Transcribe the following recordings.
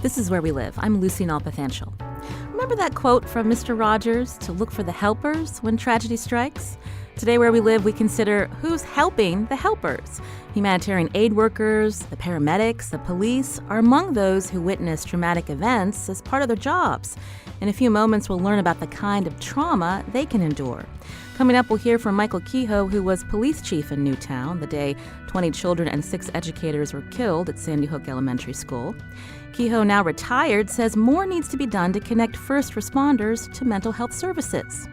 This is Where We Live. I'm Lucy Nalpathanchel. Remember that quote from Mr. Rogers, to look for the helpers when tragedy strikes? Today, Where We Live, we consider who's helping the helpers. Humanitarian aid workers, the paramedics, the police are among those who witness traumatic events as part of their jobs. In a few moments, we'll learn about the kind of trauma they can endure. Coming up, we'll hear from Michael Kehoe, who was police chief in Newtown the day 20 children and 6 educators were killed at Sandy Hook Elementary School. Kehoe, now retired, says more needs to be done to connect first responders to mental health services.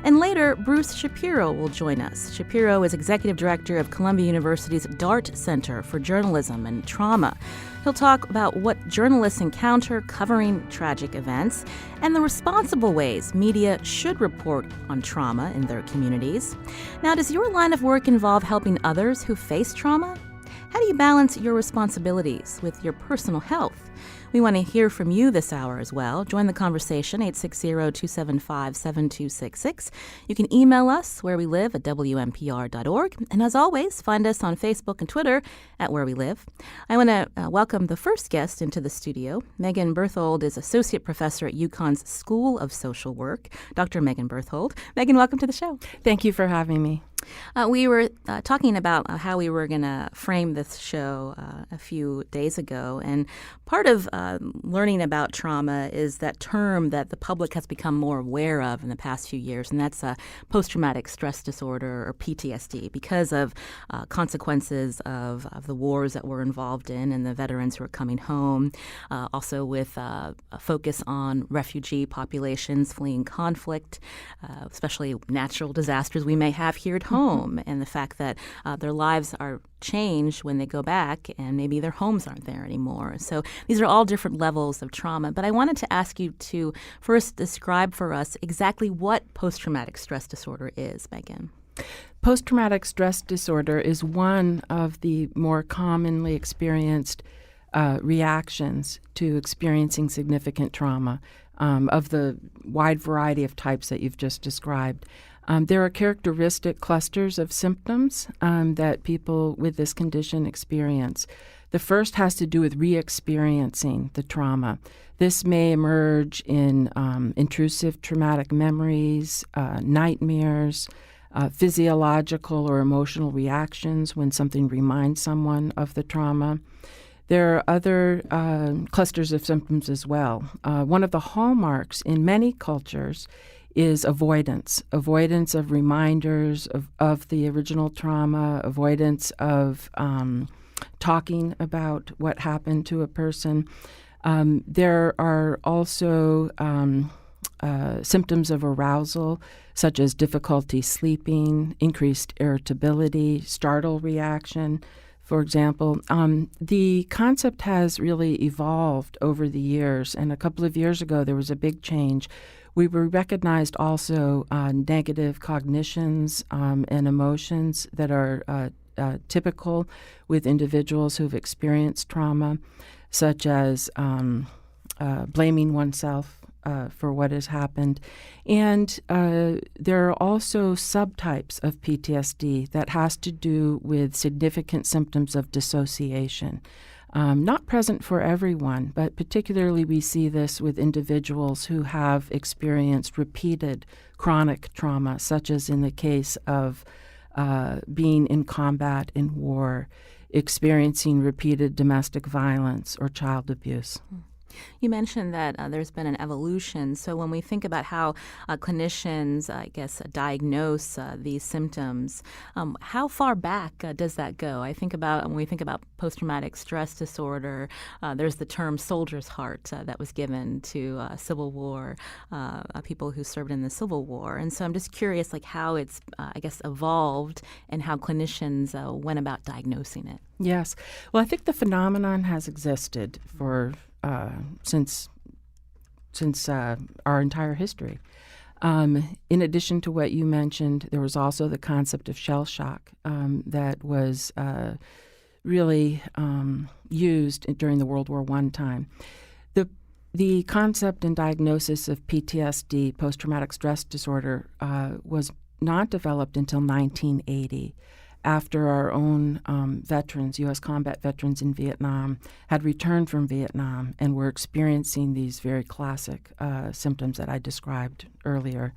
And later, Bruce Shapiro will join us. Shapiro is executive director of Columbia University's Dart Center for Journalism and Trauma. He'll talk about what journalists encounter covering tragic events and the responsible ways media should report on trauma in their communities. Now, does your line of work involve helping others who face trauma? How do you balance your responsibilities with your personal health? We want to hear from you this hour as well. Join the conversation, 860-275-7266. You can email us, wherewelive@wnpr.org. And as always, find us on Facebook and Twitter at Where We Live. I want to welcome the first guest into the studio. Megan Berthold is associate professor at UConn's School of Social Work. Dr. Megan Berthold. Megan, welcome to the show. Thank you for having me. We were talking about how we were going to frame this show a few days ago, and part of learning about trauma is that term that the public has become more aware of in the past few years, and that's post-traumatic stress disorder, or PTSD, because of consequences of the wars that we're involved in and the veterans who are coming home, also with a focus on refugee populations fleeing conflict, especially natural disasters we may have here at home, and the fact that their lives are changed when they go back and maybe their homes aren't there anymore. So these are all different levels of trauma. But I wanted to ask you to first describe for us exactly what post-traumatic stress disorder is, Megan. Post-traumatic stress disorder is one of the more commonly experienced reactions to experiencing significant trauma of the wide variety of types that you've just described. There are characteristic clusters of symptoms that people with this condition experience. The first has to do with re-experiencing the trauma. This may emerge in intrusive traumatic memories, nightmares, physiological or emotional reactions when something reminds someone of the trauma. There are other clusters of symptoms as well. One of the hallmarks in many cultures is avoidance of reminders of the original trauma, avoidance of talking about what happened to a person. There are also symptoms of arousal, such as difficulty sleeping, increased irritability, startle reaction, for example. The concept has really evolved over the years, and a couple of years ago there was a big change. We recognized also negative cognitions and emotions that are typical with individuals who've experienced trauma, such as blaming oneself for what has happened. And there are also subtypes of PTSD that has to do with significant symptoms of dissociation. Not present for everyone, but particularly we see this with individuals who have experienced repeated chronic trauma, such as in the case of being in combat in war, experiencing repeated domestic violence or child abuse. You mentioned that there's been an evolution. So when we think about how clinicians, I guess, diagnose these symptoms, how far back does that go? I think about when we think about post-traumatic stress disorder, there's the term soldier's heart that was given to Civil War people who served in the Civil War. And so I'm just curious, like how it's, I guess, evolved and how clinicians went about diagnosing it. Yes. Well, I think the phenomenon has existed for since our entire history. In addition to what you mentioned, there was also the concept of shell shock that was really used during the World War I time. The concept and diagnosis of PTSD, post-traumatic stress disorder, was not developed until 1980. after our own veterans, U.S. combat veterans in Vietnam, had returned from Vietnam and were experiencing these very classic symptoms that I described earlier.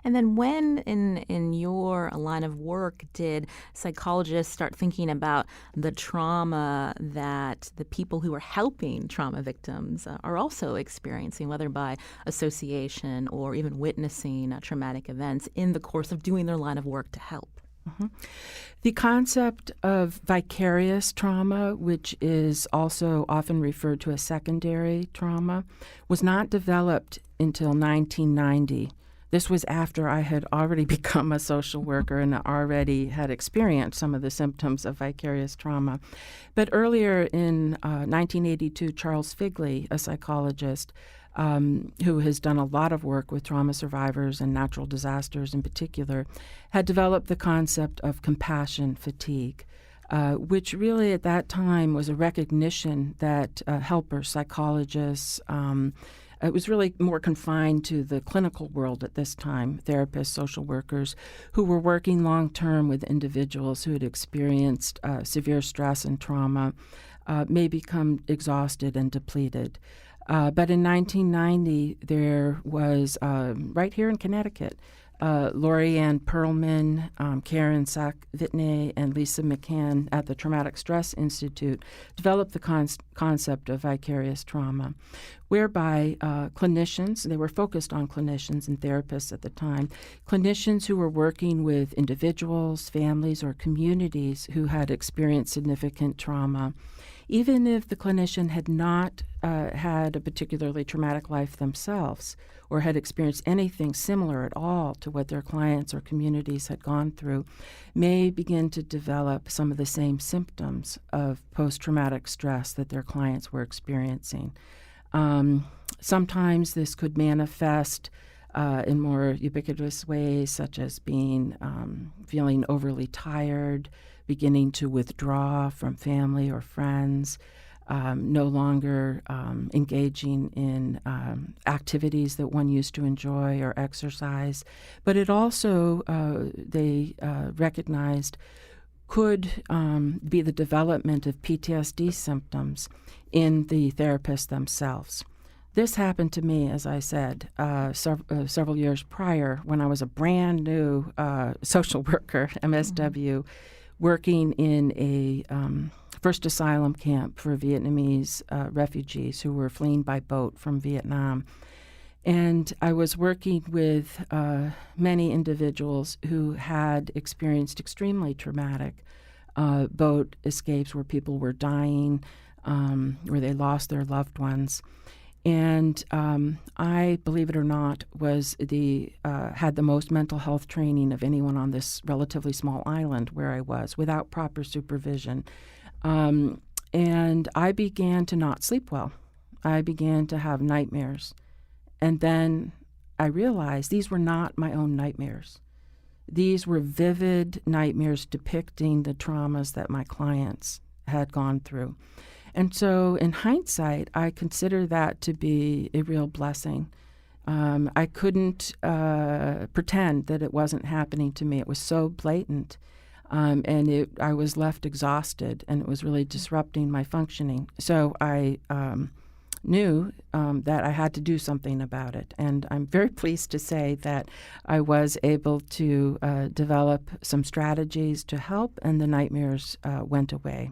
And then when in your line of work did psychologists start thinking about the trauma that the people who are helping trauma victims are also experiencing, whether by association or even witnessing traumatic events in the course of doing their line of work to help? Mm-hmm. The concept of vicarious trauma, which is also often referred to as secondary trauma, was not developed until 1990. This was after I had already become a social worker and already had experienced some of the symptoms of vicarious trauma. But earlier in 1982, Charles Figley, a psychologist who has done a lot of work with trauma survivors and natural disasters in particular, had developed the concept of compassion fatigue, which really at that time was a recognition that helpers, psychologists, it was really more confined to the clinical world at this time, therapists, social workers, who were working long-term with individuals who had experienced severe stress and trauma, may become exhausted and depleted. But in 1990, there was, right here in Connecticut, Lori Ann Perlman, Karen Sack-Vitney, and Lisa McCann at the Traumatic Stress Institute developed the concept of vicarious trauma, whereby clinicians, they were focused on clinicians and therapists at the time, clinicians who were working with individuals, families, or communities who had experienced significant trauma, even if the clinician had not had a particularly traumatic life themselves or had experienced anything similar at all to what their clients or communities had gone through, may begin to develop some of the same symptoms of post-traumatic stress that their clients were experiencing. Sometimes this could manifest in more ubiquitous ways, such as being feeling overly tired, beginning to withdraw from family or friends, no longer engaging in activities that one used to enjoy or exercise. But it also, they recognized, could be the development of PTSD symptoms in the therapists themselves. This happened to me, as I said, several years prior when I was a brand new social worker, MSW, working in a first asylum camp for Vietnamese refugees who were fleeing by boat from Vietnam. And I was working with many individuals who had experienced extremely traumatic boat escapes where people were dying, where they lost their loved ones. And I, believe it or not, was had the most mental health training of anyone on this relatively small island where I was, without proper supervision. And I began to not sleep well. I began to have nightmares. And then I realized these were not my own nightmares. These were vivid nightmares depicting the traumas that my clients had gone through. And so in hindsight, I consider that to be a real blessing. I couldn't pretend that it wasn't happening to me. It was so blatant. And I was left exhausted, and it was really disrupting my functioning. So I knew that I had to do something about it. And I'm very pleased to say that I was able to develop some strategies to help, and the nightmares went away.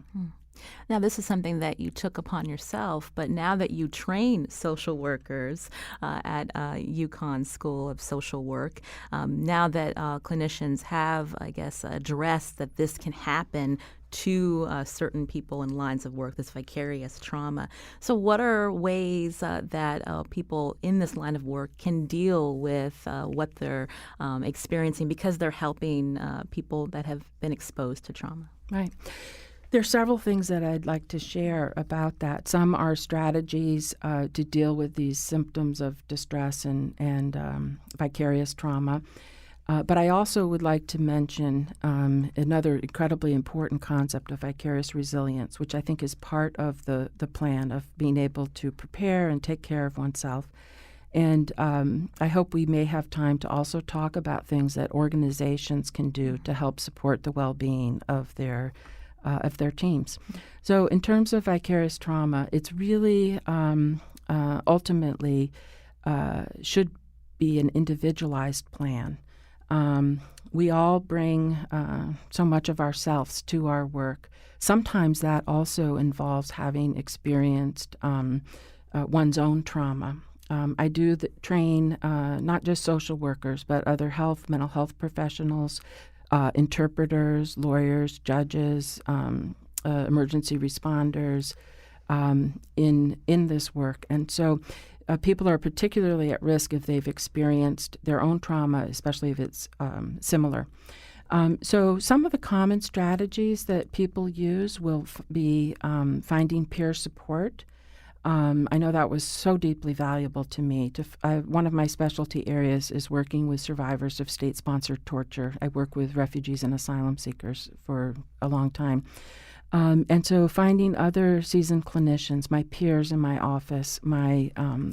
Now, this is something that you took upon yourself, but now that you train social workers at UConn School of Social Work, now that clinicians have, I guess, addressed that this can happen to certain people in lines of work, this vicarious trauma. So what are ways that people in this line of work can deal with what they're experiencing because they're helping people that have been exposed to trauma? Right. There are several things that I'd like to share about that. Some are strategies to deal with these symptoms of distress and vicarious trauma. But I also would like to mention another incredibly important concept of vicarious resilience, which I think is part of the plan of being able to prepare and take care of oneself And I hope we may have time to also talk about things that organizations can do to help support the well-being of their teams. So in terms of vicarious trauma, it's really ultimately should be an individualized plan. We all bring so much of ourselves to our work. Sometimes that also involves having experienced one's own trauma. I do train not just social workers, but other mental health professionals, interpreters, lawyers, judges, emergency responders in this work. And so people are particularly at risk if they've experienced their own trauma, especially if it's similar. So some of the common strategies that people use will be finding peer support. I know that was so deeply valuable to me. One of my specialty areas is working with survivors of state-sponsored torture. I work with refugees and asylum seekers for a long time. And so finding other seasoned clinicians, my peers in my office, my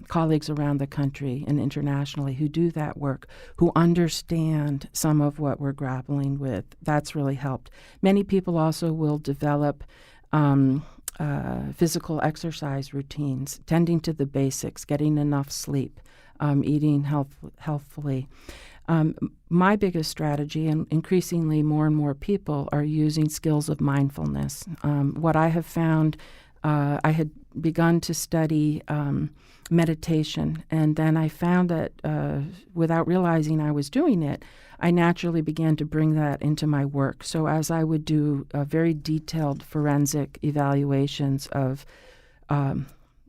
colleagues around the country and internationally who do that work, who understand some of what we're grappling with, that's really helped. Many people also will develop physical exercise routines, tending to the basics, getting enough sleep, eating healthfully. My biggest strategy, and increasingly more and more people, are using skills of mindfulness. What I have found, I had begun to study meditation, and then I found that without realizing I was doing it, I naturally began to bring that into my work. So as I would do very detailed forensic evaluations of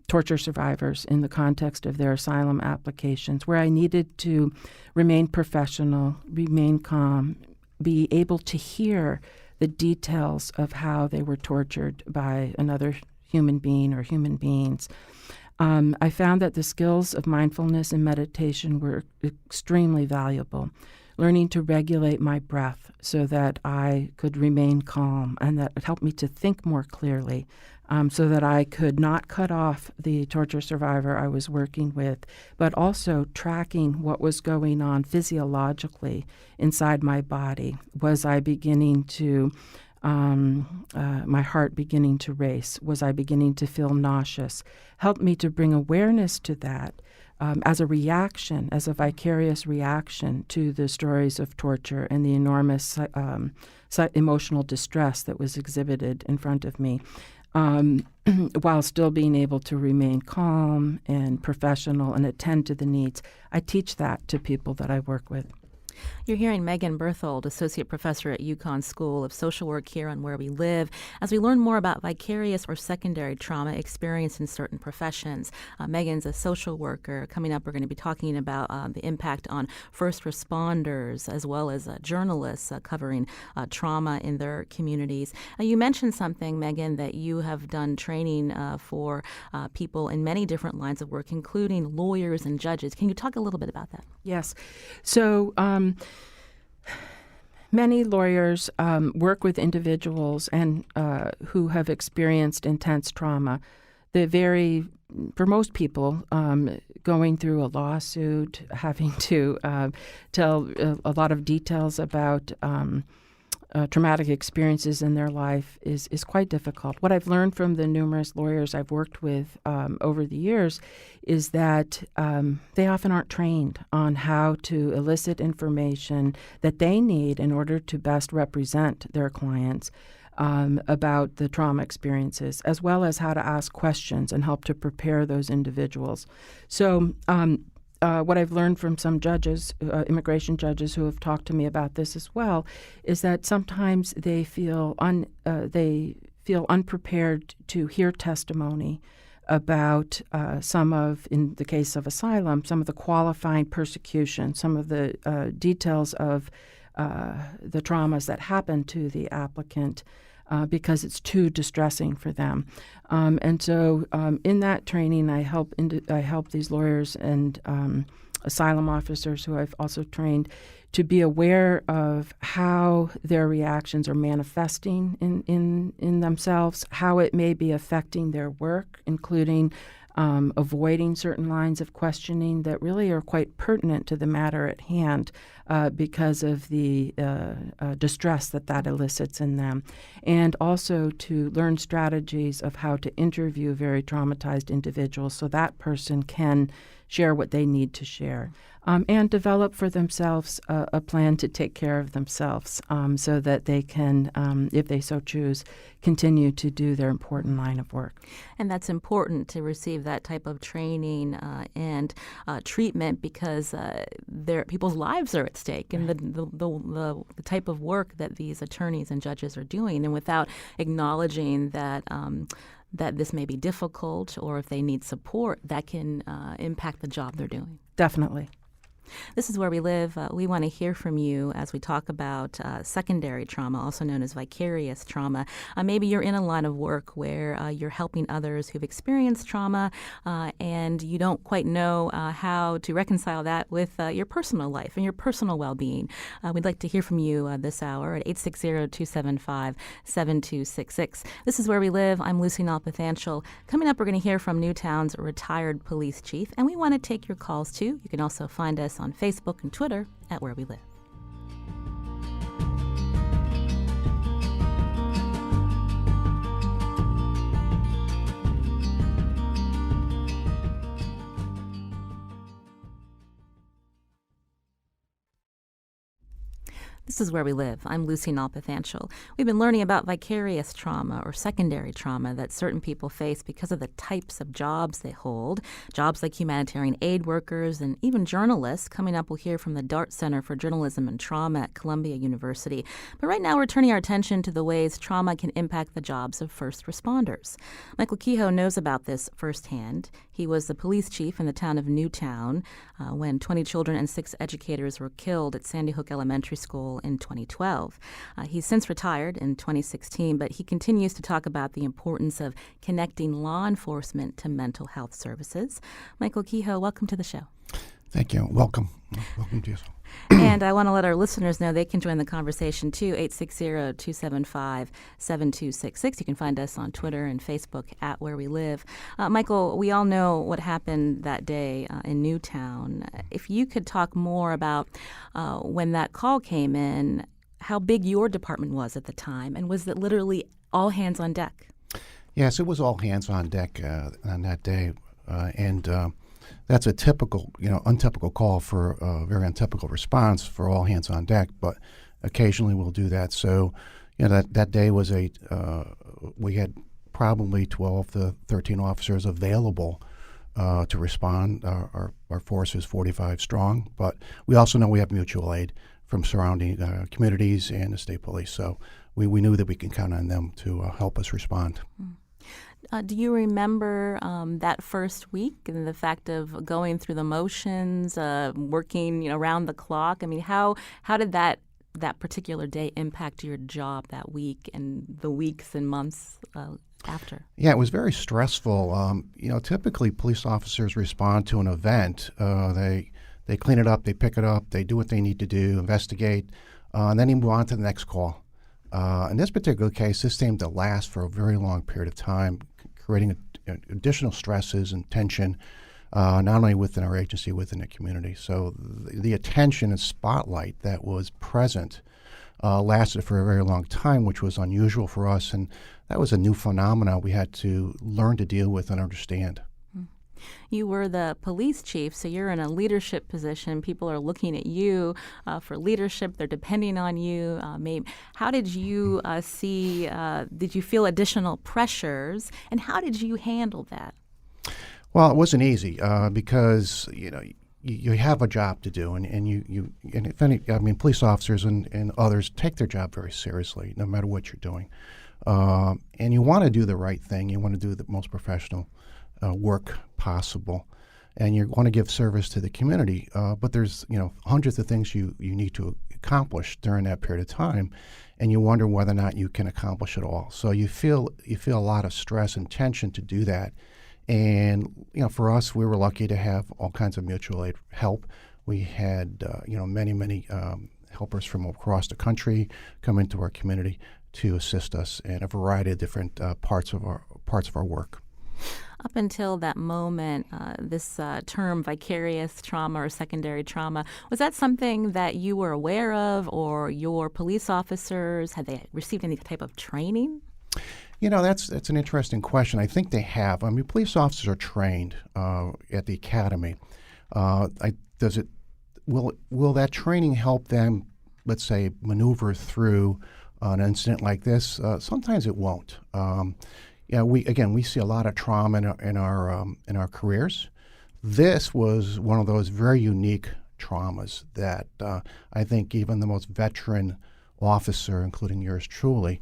torture survivors in the context of their asylum applications, where I needed to remain professional, remain calm, be able to hear the details of how they were tortured by another human being or human beings. I found that the skills of mindfulness and meditation were extremely valuable. Learning to regulate my breath so that I could remain calm, and that it helped me to think more clearly, so that I could not cut off the torture survivor I was working with, but also tracking what was going on physiologically inside my body. Was I beginning to, my heart beginning to race? Was I beginning to feel nauseous? Helped me to bring awareness to that. As a reaction, as a vicarious reaction to the stories of torture and the enormous emotional distress that was exhibited in front of me, while still being able to remain calm and professional and attend to the needs. I teach that to people that I work with. You're hearing Megan Berthold, Associate Professor at UConn School of Social Work here on Where We Live, as we learn more about vicarious or secondary trauma experienced in certain professions. Megan's a social worker. Coming up, we're going to be talking about the impact on first responders as well as journalists covering trauma in their communities. You mentioned something, Megan, that you have done training for people in many different lines of work, including lawyers and judges. Can you talk a little bit about that? Yes. So many lawyers work with individuals and who have experienced intense trauma. For most people, going through a lawsuit, having to tell a lot of details about traumatic experiences in their life is quite difficult. What I've learned from the numerous lawyers I've worked with over the years is that they often aren't trained on how to elicit information that they need in order to best represent their clients about the trauma experiences, as well as how to ask questions and help to prepare those individuals. So what I've learned from some judges, immigration judges who have talked to me about this as well, is that sometimes they feel unprepared to hear testimony about in the case of asylum, some of the qualifying persecution, some of the details of the traumas that happen to the applicant because it's too distressing for them. And so in that training, I help these lawyers and asylum officers who I've also trained to be aware of how their reactions are manifesting in themselves, how it may be affecting their work, including avoiding certain lines of questioning that really are quite pertinent to the matter at hand because of the distress that elicits in them, and also to learn strategies of how to interview very traumatized individuals so that person can share what they need to share, and develop for themselves a plan to take care of themselves so that they can, if they so choose, continue to do their important line of work. And that's important to receive that type of training and treatment because people's lives are at stake, and the type of work that these attorneys and judges are doing. And without acknowledging that that this may be difficult, or if they need support, that can impact the job they're doing. Definitely. This is Where We Live. We want to hear from you as we talk about secondary trauma, also known as vicarious trauma. Maybe you're in a line of work where you're helping others who've experienced trauma and you don't quite know how to reconcile that with your personal life and your personal well-being. We'd like to hear from you this hour at 860-275-7266. This is Where We Live. I'm Lucy Nalpathanchel. Coming up, we're going to hear from Newtown's retired police chief, and we want to take your calls too. You can also find us on Facebook and Twitter at Where We Live. This is Where We Live. I'm Lucy Nalpathanchel. We've been learning about vicarious trauma or secondary trauma that certain people face because of the types of jobs they hold. Jobs like humanitarian aid workers and even journalists. Coming up, we'll hear from the Dart Center for Journalism and Trauma at Columbia University. But right now, we're turning our attention to the ways trauma can impact the jobs of first responders. Michael Kehoe knows about this firsthand. He was the police chief in the town of Newtown when 20 children and 6 educators were killed at Sandy Hook Elementary School in 2012. He's since retired in 2016, but he continues to talk about the importance of connecting law enforcement to mental health services. Michael Kehoe, welcome to the show. Thank you. Welcome. Welcome to you. And I want to let our listeners know they can join the conversation too, 860-275-7266. You can find us on Twitter and Facebook at Where We Live. Michael, we all know what happened that day in Newtown. If you could talk more about when that call came in, how big your department was at the time, and was it literally all hands on deck? Yes, it was all hands on deck on that day. That's a typical, untypical call for a very untypical response for all hands on deck, but occasionally we'll do that. So, that day was we had probably 12 to 13 officers available to respond. Our force is 45 strong, but we also know we have mutual aid from surrounding communities and the state police. So we knew that we can count on them to help us respond. Do you remember that first week and the fact of going through the motions, working around the clock? I mean, how did that particular day impact your job that week and the weeks and months after? Yeah, it was very stressful. Typically police officers respond to an event. They clean it up, they pick it up, they do what they need to do, investigate, and then they move on to the next call. In this particular case, this seemed to last for a very long period of time, creating additional stresses and tension, not only within our agency, within the community. So the attention and spotlight that was present lasted for a very long time, which was unusual for us, and that was a new phenomenon we had to learn to deal with and understand. You were the police chief, so you're in a leadership position. People are looking at you for leadership. They're depending on you. How did you see, did you feel additional pressures, and how did you handle that? Well, it wasn't easy because, you have a job to do, and police officers and others take their job very seriously, no matter what you're doing. And you want to do the right thing. You want to do the most professional work possible, and you want to give service to the community. But there's hundreds of things you need to accomplish during that period of time, and you wonder whether or not you can accomplish it all. So you feel a lot of stress and tension to do that. And for us, we were lucky to have all kinds of mutual aid help. We had many helpers from across the country come into our community to assist us in a variety of different parts of our work. Up until that moment, this term vicarious trauma or secondary trauma, was that something that you were aware of, or your police officers, had they received any type of training? That's an interesting question. I think they have. I mean, police officers are trained at the academy. Does it? Will that training help them, let's say, maneuver through an incident like this? Sometimes it won't. We see a lot of trauma in our careers. This was one of those very unique traumas that I think even the most veteran officer, including yours truly,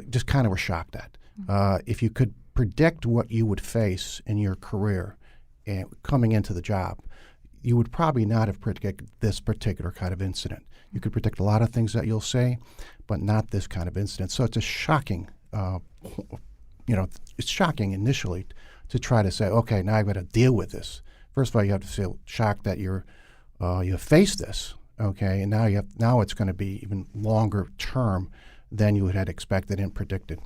just kind of were shocked at. If you could predict what you would face in your career coming into the job, you would probably not have predicted this particular kind of incident. You could predict a lot of things that you'll say, but not this kind of incident. So it's a shocking, it's shocking initially to try to say, okay, now I've got to deal with this. First of all, you have to feel shocked that you have faced this, okay, and now it's going to be even longer term than you had expected and predicted.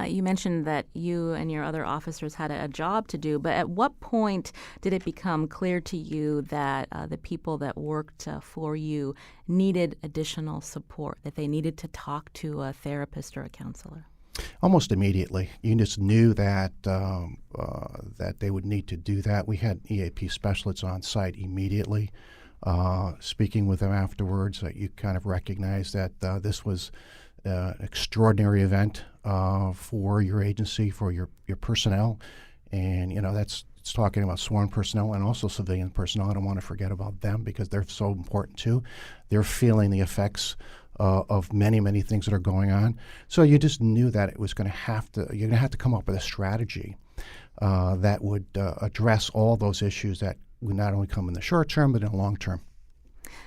You mentioned that you and your other officers had a job to do, but at what point did it become clear to you that the people that worked for you needed additional support, that they needed to talk to a therapist or a counselor? Almost immediately. You just knew that that they would need to do that. We had EAP specialists on site immediately. Speaking with them afterwards, you kind of recognized that this was an extraordinary event for your agency, for your personnel. And, it's talking about sworn personnel and also civilian personnel. I don't want to forget about them because they're so important too. They're feeling the effects of many, many things that are going on. So you just knew that it was you're going to have to come up with a strategy that would address all those issues that would not only come in the short term, but in the long term.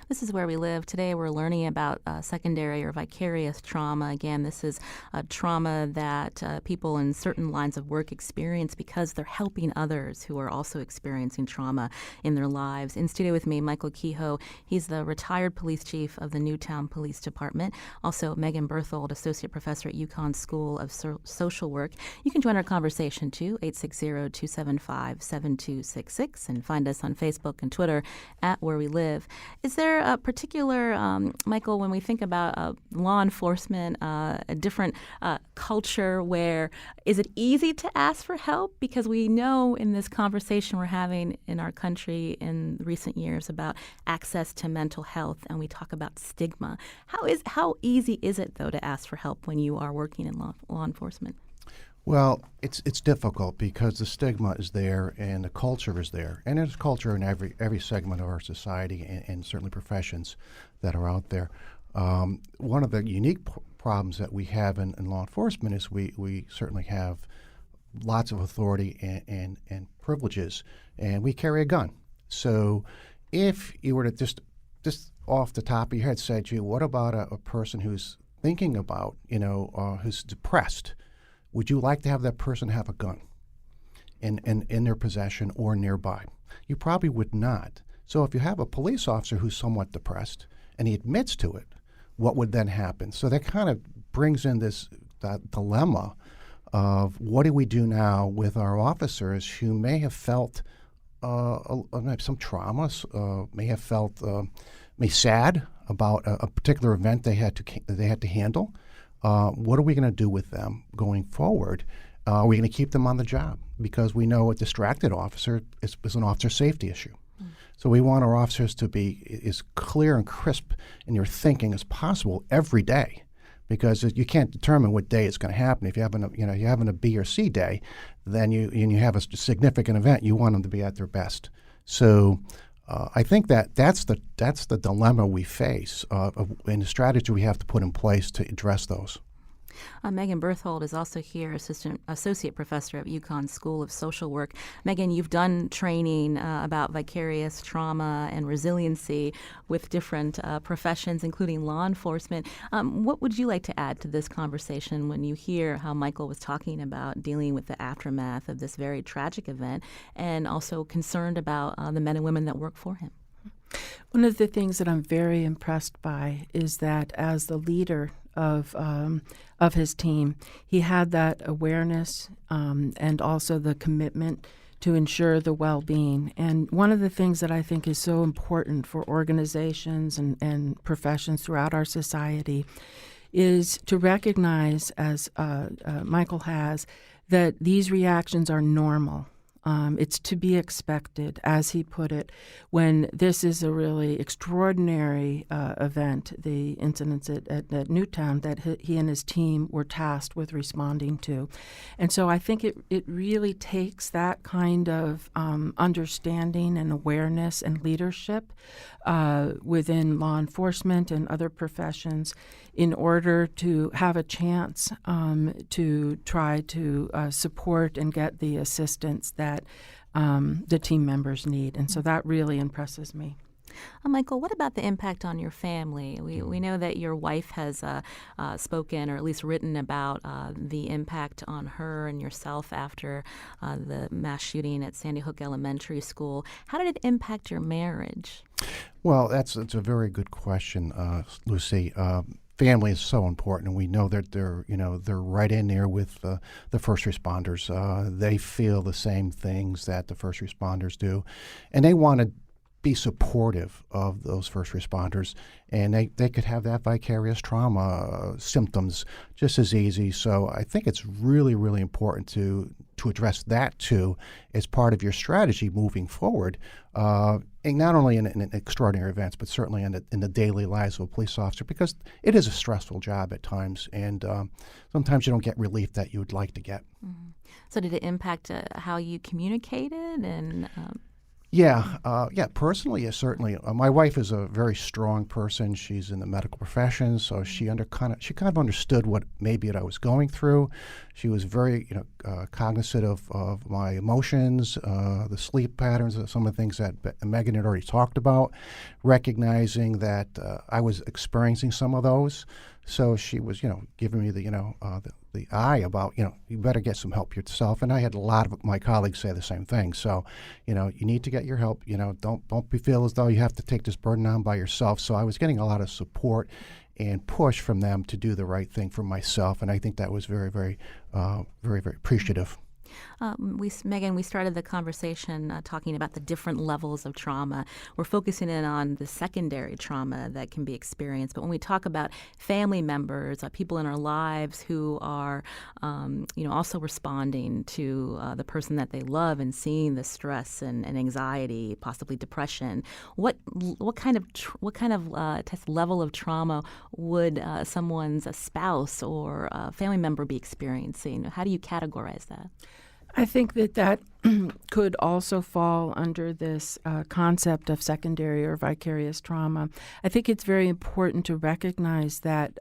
This is Where We Live. Today we're learning about secondary or vicarious trauma. Again, this is a trauma that people in certain lines of work experience because they're helping others who are also experiencing trauma in their lives. In studio with me, Michael Kehoe. He's the retired police chief of the Newtown Police Department. Also, Megan Berthold, associate professor at UConn School of Social Work. You can join our conversation too, 860-275-7266, and find us on Facebook and Twitter at Where We Live. Is there a particular, Michael, when we think about law enforcement, a different culture where is it easy to ask for help? Because we know in this conversation we're having in our country in recent years about access to mental health, and we talk about stigma. How easy is it, though, to ask for help when you are working in law enforcement? Well, it's difficult because the stigma is there and the culture is there, and there's culture in every segment of our society and certainly professions that are out there. One of the unique problems that we have in law enforcement is we certainly have lots of authority and privileges, and we carry a gun. So if you were to just off the top of your head say to you, what about a person who's thinking about, who's depressed? Would you like to have that person have a gun in their possession or nearby? You probably would not. So if you have a police officer who's somewhat depressed and he admits to it, what would then happen? So that kind of brings in that dilemma of what do we do now with our officers who may have felt some trauma, may have felt sad about a particular event they had to handle. What are we going to do with them going forward? Are we going to keep them on the job? Because we know a distracted officer is an officer safety issue. So we want our officers to be as clear and crisp in your thinking as possible every day, because you can't determine what day it's going to happen. If you're having a B or C day, then you have a significant event. You want them to be at their best. So I think that's the dilemma we face, and the strategy we have to put in place to address those. Megan Berthold is also here, associate professor at UConn School of Social Work. Megan, you've done training about vicarious trauma and resiliency with different professions, including law enforcement. What would you like to add to this conversation when you hear how Michael was talking about dealing with the aftermath of this very tragic event, and also concerned about the men and women that work for him? One of the things that I'm very impressed by is that as the leader of his team. He had that awareness and also the commitment to ensure the well-being. And one of the things that I think is so important for organizations and professions throughout our society is to recognize, as Michael has, that these reactions are normal. It's to be expected, as he put it, when this is a really extraordinary event, the incidents at Newtown that he and his team were tasked with responding to. And so I think it really takes that kind of understanding and awareness and leadership within law enforcement and other professions in order to have a chance to try to support and get the assistance that the team members need. And so that really impresses me. Michael, what about the impact on your family? We know that your wife has spoken or at least written about the impact on her and yourself after the mass shooting at Sandy Hook Elementary School. How did it impact your marriage? Well, that's a very good question, Lucy. Family is so important, and we know that they're right in there with the first responders. They feel the same things that the first responders do, and they want to be supportive of those first responders, and they could have that vicarious trauma symptoms just as easy. So I think it's really, really important to address that too as part of your strategy moving forward, and not only in extraordinary events, but certainly in the daily lives of a police officer, because it is a stressful job at times, and sometimes you don't get relief that you would like to get. Mm-hmm. So did it impact how you communicated and Yeah, personally, yes, certainly. My wife is a very strong person. She's in the medical profession, so she kind of understood what I was going through. She was very, cognizant of my emotions, the sleep patterns, some of the things that Megan had already talked about, recognizing that I was experiencing some of those. So she was, giving me the eye about, you better get some help yourself. And I had a lot of my colleagues say the same thing. So, you need to get your help. Don't feel as though you have to take this burden on by yourself. So I was getting a lot of support and push from them to do the right thing for myself. And I think that was very, very, very, very appreciative. Megan, we started the conversation talking about the different levels of trauma. We're focusing in on the secondary trauma that can be experienced. But when we talk about family members, people in our lives who are, also responding to the person that they love and seeing the stress and anxiety, possibly depression, what kind of level of trauma would someone's spouse or family member be experiencing? How do you categorize that? I think that could also fall under this concept of secondary or vicarious trauma. I think it's very important to recognize that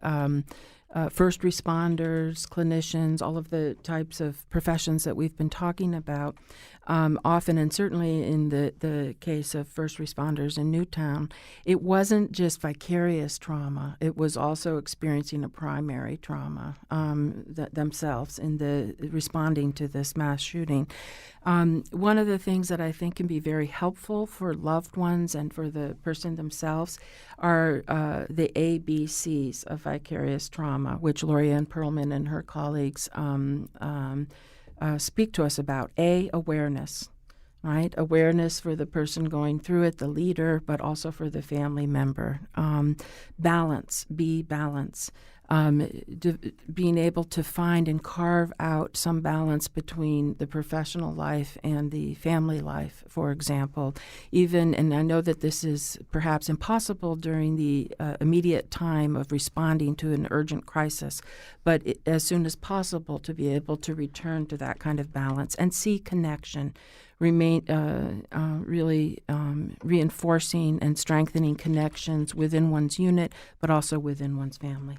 first responders, clinicians, all of the types of professions that we've been talking about, often, and certainly in the case of first responders in Newtown, it wasn't just vicarious trauma. It was also experiencing a primary trauma themselves in the responding to this mass shooting. One of the things that I think can be very helpful for loved ones and for the person themselves are the ABCs of vicarious trauma, which Lorianne Perlman and her colleagues speak to us about. A, awareness, right? Awareness for the person going through it, the leader, but also for the family member. Balance, B, balance. Being able to find and carve out some balance between the professional life and the family life, for example. And I know that this is perhaps impossible during the immediate time of responding to an urgent crisis, but as soon as possible to be able to return to that kind of balance and see connection, remain really reinforcing and strengthening connections within one's unit, but also within one's family.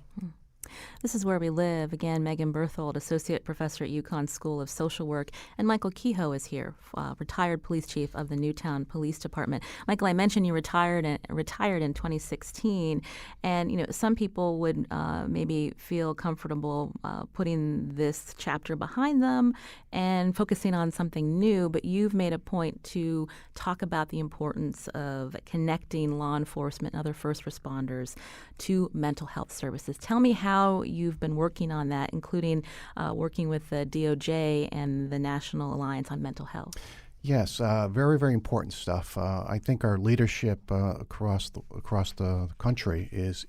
This is Where We Live. Again, Megan Berthold, Associate Professor at UConn School of Social Work, and Michael Kehoe is here, retired Police Chief of the Newtown Police Department. Michael, I mentioned you retired in 2016, and some people would maybe feel comfortable putting this chapter behind them and focusing on something new, but you've made a point to talk about the importance of connecting law enforcement and other first responders to mental health services. Tell me how how you've been working on that, including working with the DOJ and the National Alliance on Mental Health. Yes, very, very important stuff. I think our leadership across the country is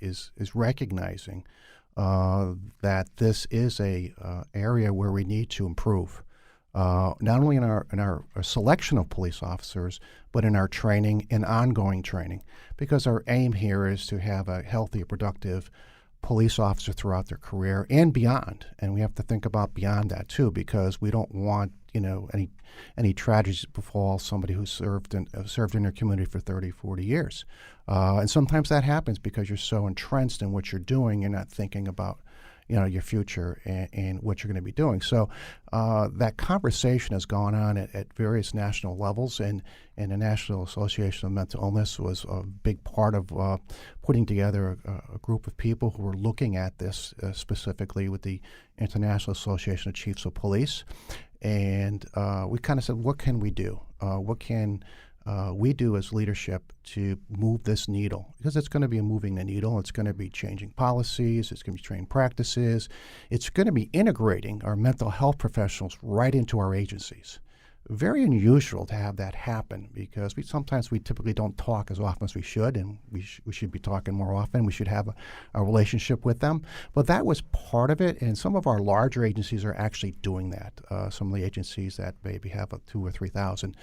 recognizing that this is a area where we need to improve, not only in our selection of police officers, but in our training and ongoing training, because our aim here is to have a healthy, productive police officer throughout their career and beyond. And we have to think about beyond that too, because we don't want any tragedies to befall somebody who served in their community for 30, 40 years. And sometimes that happens because you're so entrenched in what you're doing, you're not thinking about your future and what you're going to be doing. So that conversation has gone on at various national levels, and the National Association of Mental Illness was a big part of putting together a group of people who were looking at this specifically with the International Association of Chiefs of Police. And we kind of said, what can we do? What can we do as leadership to move this needle? Because it's going to be moving the needle. It's going to be changing policies. It's going to be training practices. It's going to be integrating our mental health professionals right into our agencies. Very unusual to have that happen, because we typically don't talk as often as we should, and we should be talking more often. We should have a relationship with them. But that was part of it, and some of our larger agencies are actually doing that. Some of the agencies that maybe have 2,000 or 3,000,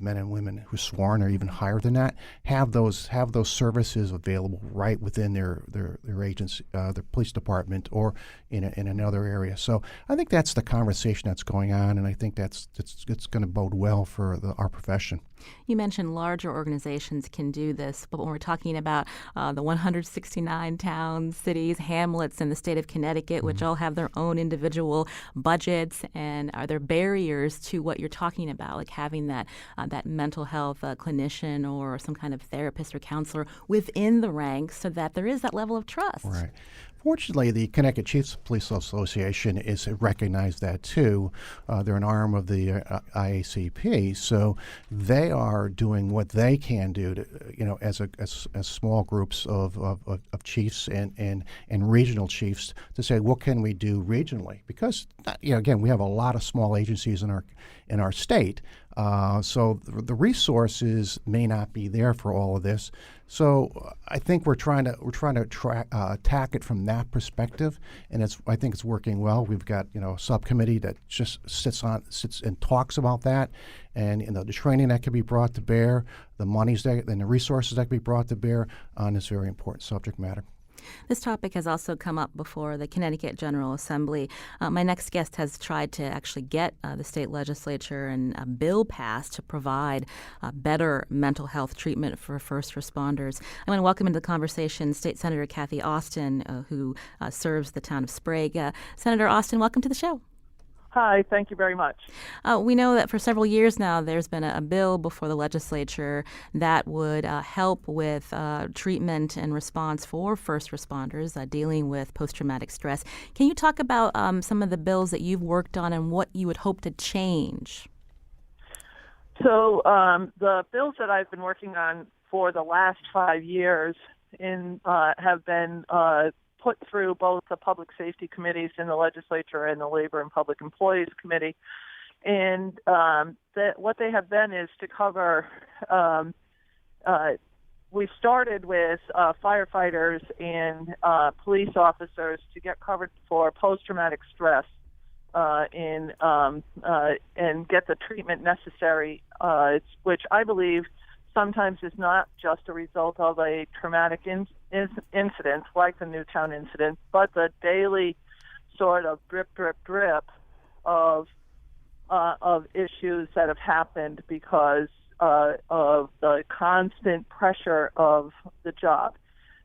men and women who sworn, or even higher than that, have those services available right within their agency, their police department, or in another area. So I think that's the conversation that's going on, and I think it's going to bode well for our profession. You mentioned larger organizations can do this, but when we're talking about the 169 towns, cities, hamlets in the state of Connecticut, which all have their own individual budgets, and are there barriers to what you're talking about, like having that mental health clinician or some kind of therapist or counselor within the ranks, so that there is that level of trust? Right. Fortunately, the Connecticut Chiefs Police Association is recognized that too. They're an arm of the IACP, so they are doing what they can do to, as small groups of chiefs and regional chiefs, to say, what can we do regionally? Because again, we have a lot of small agencies in our state, so the resources may not be there for all of this. So I think we're trying to attack it from that perspective, and I think it's working well. We've got a subcommittee that just sits and talks about that, and the training that can be brought to bear, the monies and the resources that can be brought to bear on this very important subject matter. This topic has also come up before the Connecticut General Assembly. My next guest has tried to actually get the state legislature and a bill passed to provide better mental health treatment for first responders. I want to welcome into the conversation State Senator Kathy Austin, who serves the town of Sprague. Senator Austin, welcome to the show. Hi, thank you very much. We know that for several years now there's been a bill before the legislature that would help with treatment and response for first responders dealing with post-traumatic stress. Can you talk about some of the bills that you've worked on and what you would hope to change? So the bills that I've been working on for the last 5 years have been put through both the public safety committees in the legislature and the Labor and Public Employees Committee. And what they have been is to cover, we started with firefighters and police officers to get covered for post-traumatic stress and get the treatment necessary, which I believe sometimes is not just a result of a traumatic incident like the Newtown incident, but the daily sort of drip of issues that have happened because of the constant pressure of the job.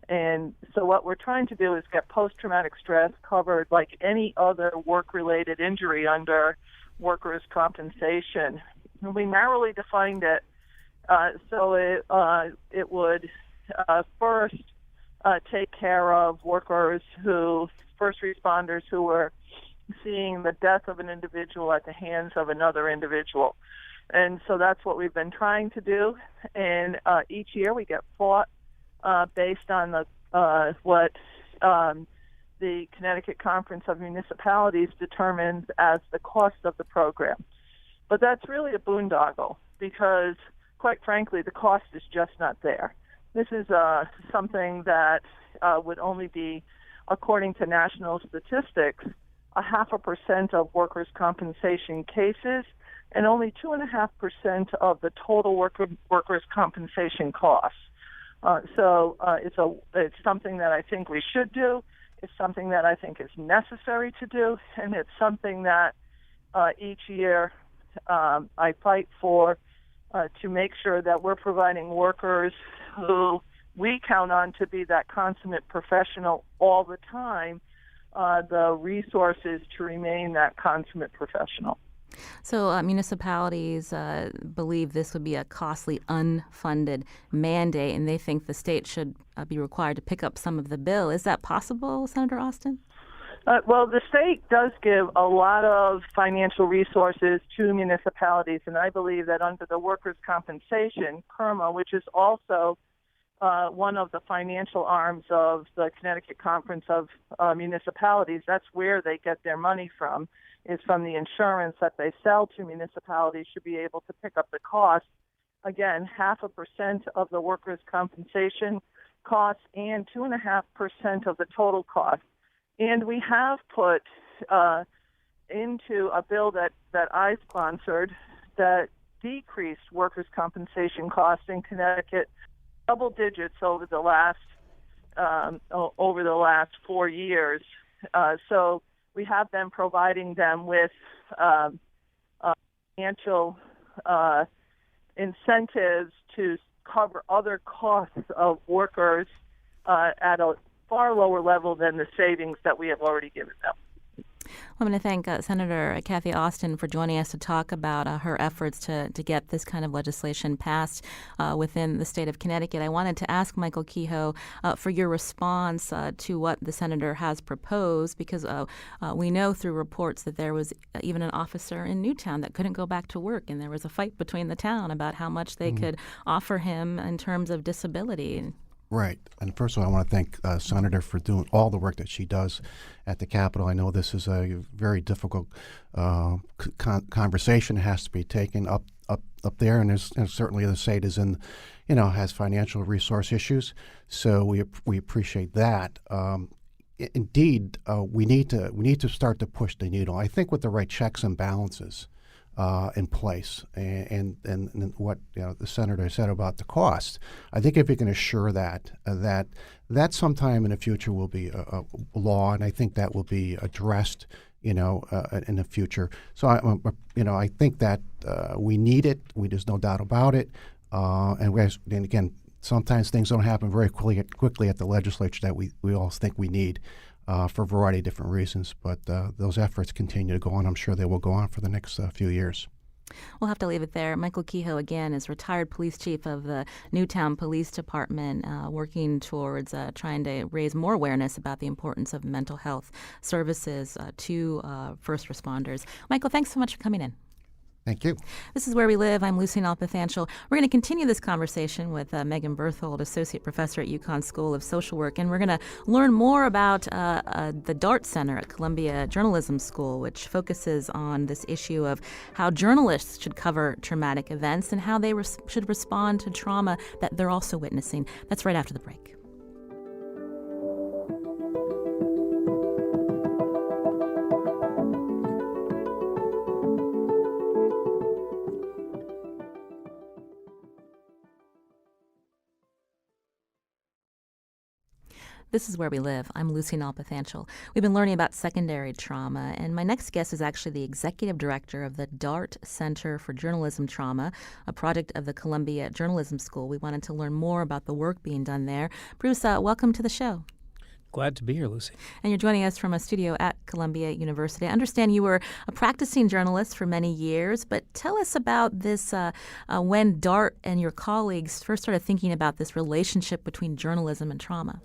And so what we're trying to do is get post-traumatic stress covered like any other work-related injury under workers' compensation. And we narrowly defined it so it would first take care of first responders who were seeing the death of an individual at the hands of another individual. And so that's what we've been trying to do. And each year we get fought based on what the Connecticut Conference of Municipalities determines as the cost of the program. But that's really a boondoggle because, quite frankly, the cost is just not there. This is something that would only be, according to national statistics, 0.5% of workers' compensation cases and only 2.5% of the total workers' compensation costs. So it's something that I think we should do. It's something that I think is necessary to do, and it's something that each year I fight for to make sure that we're providing workers who we count on to be that consummate professional all the time, the resources to remain that consummate professional. So municipalities believe this would be a costly, unfunded mandate, and they think the state should be required to pick up some of the bill. Is that possible, Senator Austin? Well, the state does give a lot of financial resources to municipalities, and I believe that under the workers' compensation, CIRMA, which is also one of the financial arms of the Connecticut Conference of Municipalities, that's where they get their money from, is from the insurance that they sell to municipalities, should be able to pick up the cost. Again, 0.5% of the workers' compensation costs and 2.5% of the total cost. And we have put into a bill that I sponsored that decreased workers' compensation costs in Connecticut double digits over the last 4 years. So we have been providing them with financial incentives to cover other costs of workers at a far lower level than the savings that we have already given them. I'm going to thank Senator Kathy Austin for joining us to talk about her efforts to get this kind of legislation passed within the state of Connecticut. I wanted to ask Michael Kehoe for your response to what the senator has proposed, because we know through reports that there was even an officer in Newtown that couldn't go back to work, and there was a fight between the town about how much they could offer him in terms of disability. Right. And first of all, I want to thank Senator for doing all the work that she does at the Capitol. I know this is a very difficult conversation that has to be taken up there, and certainly the state is has financial resource issues. So we appreciate that. Indeed, we need to start to push the needle. I think with the right checks and balances in place, and what the senator said about the cost. I think if you can assure that sometime in the future will be a law, and I think that will be addressed, in the future. So I think that we need it. There's no doubt about it. And again, sometimes things don't happen very quickly at the legislature that we all think we need. For a variety of different reasons, but those efforts continue to go on. I'm sure they will go on for the next few years. We'll have to leave it there. Michael Kehoe, again, is retired police chief of the Newtown Police Department, working towards trying to raise more awareness about the importance of mental health services to first responders. Michael, thanks so much for coming in. Thank you. This is Where We Live. I'm Lucy Nalpathanchel. We're going to continue this conversation with Megan Berthold, Associate Professor at UConn School of Social Work, and we're going to learn more about the DART Center at Columbia Journalism School, which focuses on this issue of how journalists should cover traumatic events and how they should respond to trauma that they're also witnessing. That's right after the break. This is Where We Live. I'm Lucy Nalpathanchel. We've been learning about secondary trauma, and my next guest is actually the executive director of the DART Center for Journalism Trauma, a project of the Columbia Journalism School. We wanted to learn more about the work being done there. Bruce, welcome to the show. Glad to be here, Lucy. And you're joining us from a studio at Columbia University. I understand you were a practicing journalist for many years, but tell us about this, when DART and your colleagues first started thinking about this relationship between journalism and trauma.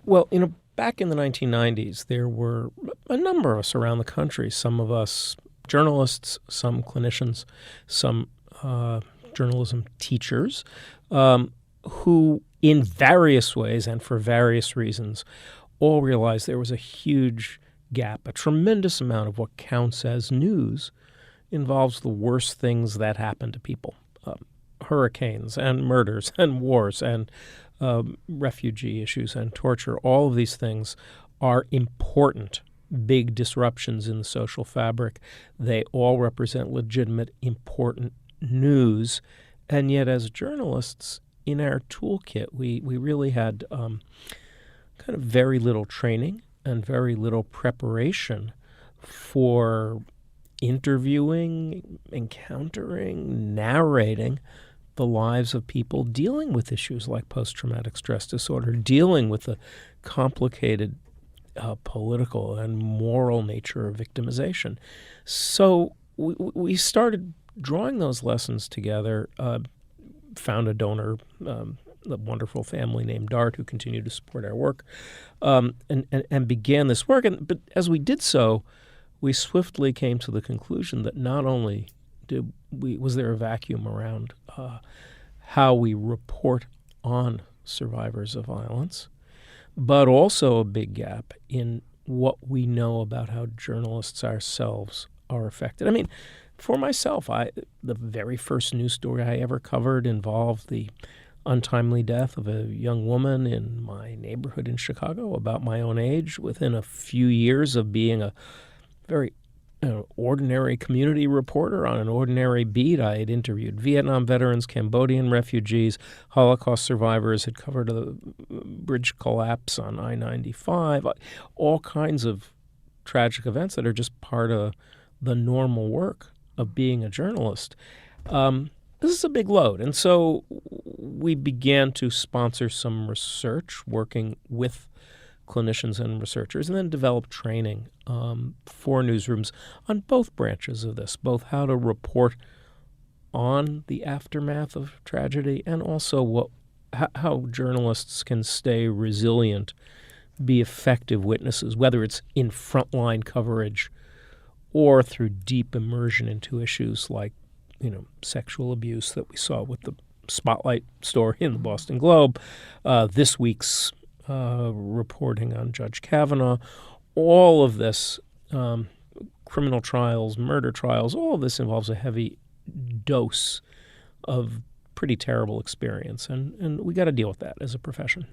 Well, back in the 1990s, there were a number of us around the country, some of us journalists, some clinicians, some journalism teachers, who in various ways and for various reasons all realized there was a huge gap. A tremendous amount of what counts as news involves the worst things that happen to people. Hurricanes and murders and wars and refugee issues and torture. All of these things are important, big disruptions in the social fabric. They all represent legitimate, important news. And yet, as journalists, in our toolkit, we really had kind of very little training and very little preparation for interviewing, encountering, narrating the lives of people dealing with issues like post-traumatic stress disorder, dealing with the complicated political and moral nature of victimization. So we started drawing those lessons together, found a donor, a wonderful family named Dart who continued to support our work, and began this work. But as we did so, we swiftly came to the conclusion that not only was there a vacuum around how we report on survivors of violence, but also a big gap in what we know about how journalists ourselves are affected. I mean, for myself, the very first news story I ever covered involved the untimely death of a young woman in my neighborhood in Chicago, about my own age, within a few years of being a very ordinary community reporter on an ordinary beat. I had interviewed Vietnam veterans, Cambodian refugees, Holocaust survivors, had covered a bridge collapse on I-95, all kinds of tragic events that are just part of the normal work of being a journalist. This is a big load. And so we began to sponsor some research, working with clinicians and researchers, and then develop training for newsrooms on both branches of this, both how to report on the aftermath of tragedy and also how journalists can stay resilient, be effective witnesses, whether it's in frontline coverage or through deep immersion into issues like, sexual abuse that we saw with the Spotlight story in the Boston Globe, this week's reporting on Judge Kavanaugh, all of this, criminal trials, murder trials, all of this involves a heavy dose of pretty terrible experience, and we got to deal with that as a profession.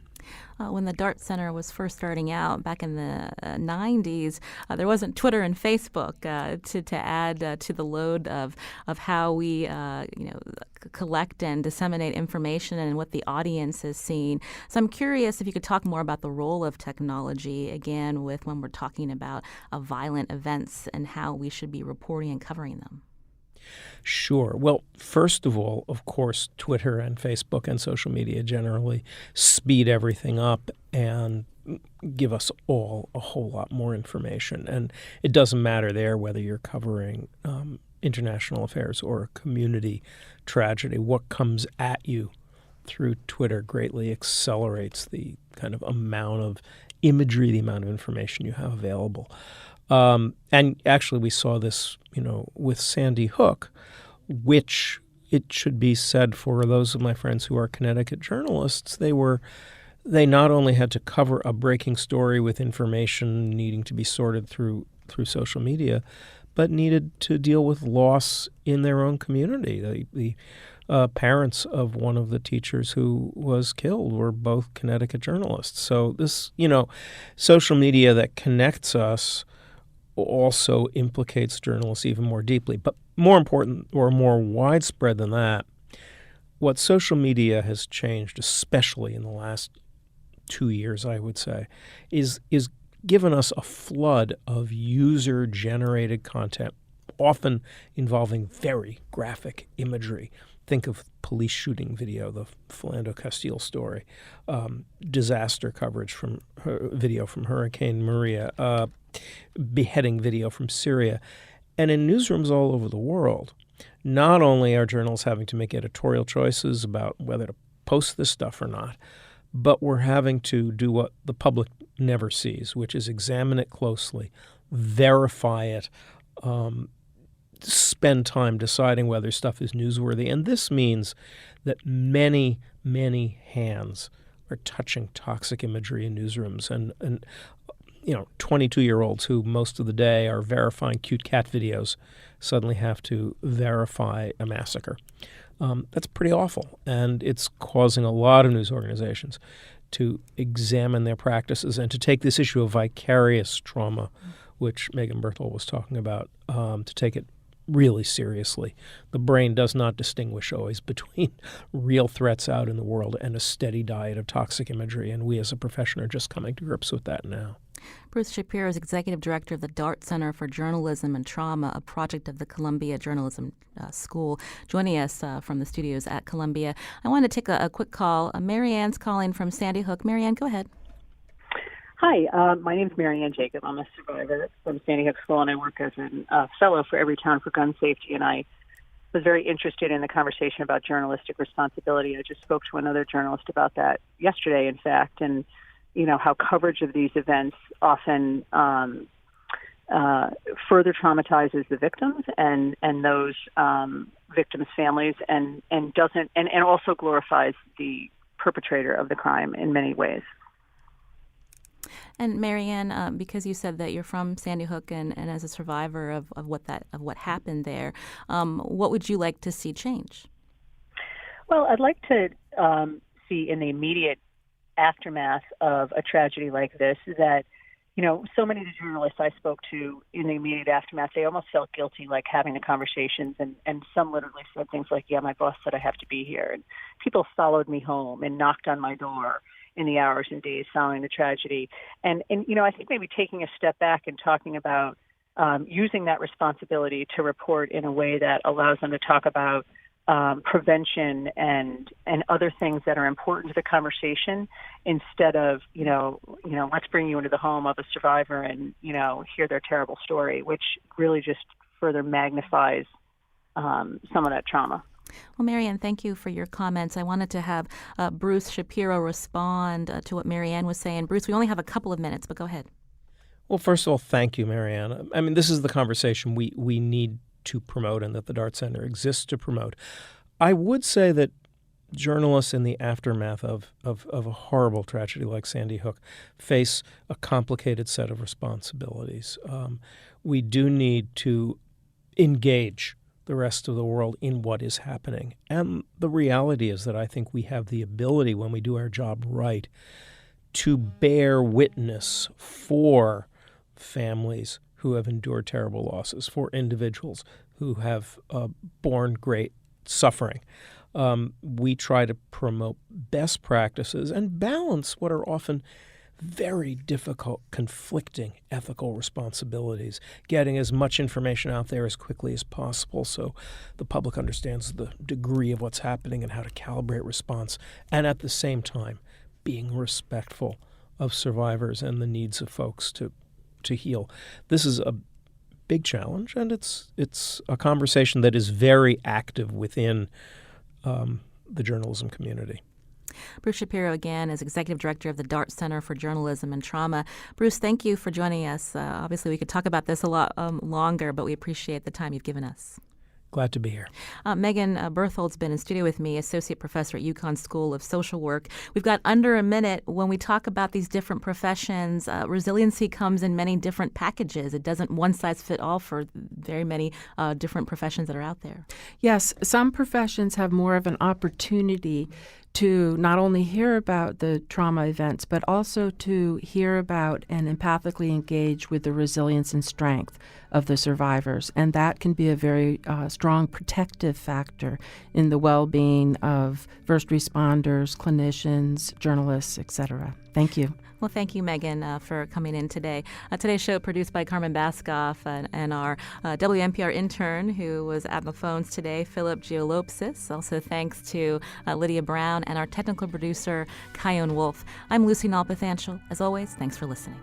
When the Dart Center was first starting out back in the 90s, there wasn't Twitter and Facebook to add to the load of how we collect and disseminate information and what the audience is seeing. So I'm curious if you could talk more about the role of technology, again, with when we're talking about violent events and how we should be reporting and covering them. Sure. Well, first of all, of course, Twitter and Facebook and social media generally speed everything up and give us all a whole lot more information. And it doesn't matter there whether you're covering international affairs or a community tragedy. What comes at you through Twitter greatly accelerates the kind of amount of imagery, the amount of information you have available. And actually, we saw this, with Sandy Hook, which it should be said for those of my friends who are Connecticut journalists, they not only had to cover a breaking story with information needing to be sorted through social media, but needed to deal with loss in their own community. The parents of one of the teachers who was killed were both Connecticut journalists. So this, social media that connects us also implicates journalists even more deeply. But more important or more widespread than that, what social media has changed, especially in the last 2 years, I would say, is given us a flood of user-generated content, often involving very graphic imagery. Think of police shooting video, the Philando Castile story, disaster coverage from video from Hurricane Maria, beheading video from Syria. And in newsrooms all over the world, not only are journalists having to make editorial choices about whether to post this stuff or not, but we're having to do what the public never sees, which is examine it closely, verify it, spend time deciding whether stuff is newsworthy. And this means that many, many hands are touching toxic imagery in newsrooms, and 22-year-olds who most of the day are verifying cute cat videos suddenly have to verify a massacre. That's pretty awful, and it's causing a lot of news organizations to examine their practices and to take this issue of vicarious trauma, which Megan Berthold was talking about, to take it really seriously. The brain does not distinguish always between real threats out in the world and a steady diet of toxic imagery, and we as a profession are just coming to grips with that now. Bruce Shapiro is executive director of the Dart Center for Journalism and Trauma, a project of the Columbia Journalism School, joining us from the studios at Columbia. I want to take a quick call. Marianne's calling from Sandy Hook. Marianne, go ahead. Hi, my name's Marianne Jacob. I'm a survivor from Sandy Hook School, and I work as a fellow for Everytown for Gun Safety, and I was very interested in the conversation about journalistic responsibility. I just spoke to another journalist about that yesterday, in fact, and how coverage of these events often further traumatizes the victims and those victims' families, and also glorifies the perpetrator of the crime in many ways. And Marianne, because you said that you're from Sandy Hook and as a survivor of what happened there, what would you like to see change? Well, I'd like to see in the immediate aftermath of a tragedy like this that, so many of the journalists I spoke to in the immediate aftermath, they almost felt guilty, like having the conversations, and some literally said things like, yeah, my boss said I have to be here. And people followed me home and knocked on my door in the hours and days following the tragedy. And I think maybe taking a step back and talking about using that responsibility to report in a way that allows them to talk about prevention and other things that are important to the conversation, instead of, let's bring you into the home of a survivor and, hear their terrible story, which really just further magnifies some of that trauma. Well, Marianne, thank you for your comments. I wanted to have Bruce Shapiro respond to what Marianne was saying. Bruce, we only have a couple of minutes, but go ahead. Well, first of all, thank you, Marianne. I mean, this is the conversation we need to promote and that the Dart Center exists to promote. I would say that journalists in the aftermath of a horrible tragedy like Sandy Hook face a complicated set of responsibilities. We do need to engage the rest of the world in what is happening. And the reality is that I think we have the ability, when we do our job right, to bear witness for families who have endured terrible losses, for individuals who have borne great suffering. We try to promote best practices and balance what are often very difficult, conflicting ethical responsibilities, getting as much information out there as quickly as possible so the public understands the degree of what's happening and how to calibrate response, and at the same time being respectful of survivors and the needs of folks to heal. This is a big challenge, and it's a conversation that is very active within the journalism community. Bruce Shapiro, again, is Executive Director of the Dart Center for Journalism and Trauma. Bruce, thank you for joining us. Obviously, we could talk about this a lot longer, but we appreciate the time you've given us. Glad to be here. Megan Berthold's been in studio with me, Associate Professor at UConn School of Social Work. We've got under a minute. When we talk about these different professions, resiliency comes in many different packages. It doesn't one size fit all for very many different professions that are out there. Yes, some professions have more of an opportunity to not only hear about the trauma events, but also to hear about and empathically engage with the resilience and strength of the survivors. And that can be a very strong protective factor in the well-being of first responders, clinicians, journalists, etc. Thank you. Well, thank you, Megan, for coming in today. Today's show produced by Carmen Baskoff and our WNPR intern who was at the phones today, Philip Giolopsis. Also thanks to Lydia Brown and our technical producer, Kyone Wolf. I'm Lucy Nalpathanchel. As always, thanks for listening.